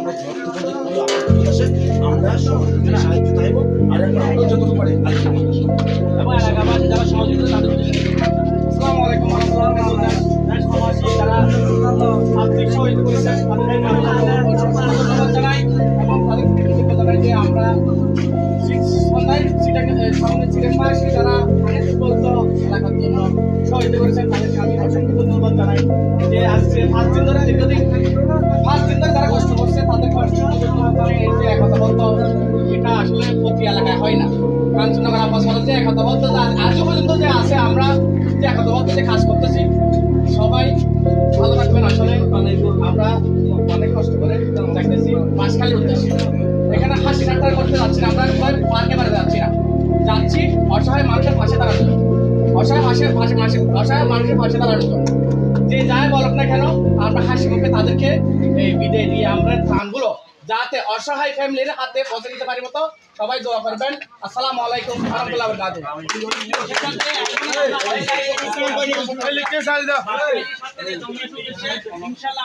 কোনো আপত্তি আসে আমরা সহযোগিতা সাহায্য চাইব আর আমরা যতটুকু পারি এবং এলাকাবাসী যারা সহযোগিতা তাদের আসসালামু আলাইকুম রহমতুল্লাহ সমাজী যারা আর্থিক সহযোগিতা করেছেন তাদের জানাই এবং তাদের কৃতজ্ঞতা জানাই যে আমরা যারা বলতো এলাকার জন্য সহযোগিতা করেছেন তাদেরকে আমি অসংখ্য ধন্যবাদ জানাই যে আজকে 5 দিন ধরে দীর্ঘদিন 5 দিন ধরে যারা কষ্ট করছে তাদের কষ্ট এই যে কথা বলতো এটা আসলে প্রতি এলাকায় হয় না কাঞ্চননগর আব্বাস যে কথা বলতো আজও পর্যন্ত যে আছে আমরা যে কথা বলতে যে কাজ করতেছি সবাই ভালো থাকবেন আসলে আমরা অনেক কষ্ট করে দেখতেছি মাসখালি উঠতেছি এখানে হাসি ঠাট্টা করতে যাচ্ছি না আমরা পার্কে বেড়াতে যাচ্ছি না যাচ্ছি অসহায় মানুষের পাশে দাঁড়ানো অসহায় মানুষের পাশে দাঁড়ানো যে যাই বলক না কেন আমরা হাসি মুখে তাদেরকে এই বিদায় দিয়ে আমরা ত্রাণগুলো যাতে অসহায় ফ্যামিলির হাতে পৌঁছে দিতে পারি মতো সবাই দোয়া করবেন। আসসালামু আলাইকুম ওয়া রাহমাতুল্লাহি ওয়া বারাকাতুহু। ইনশাআল্লাহ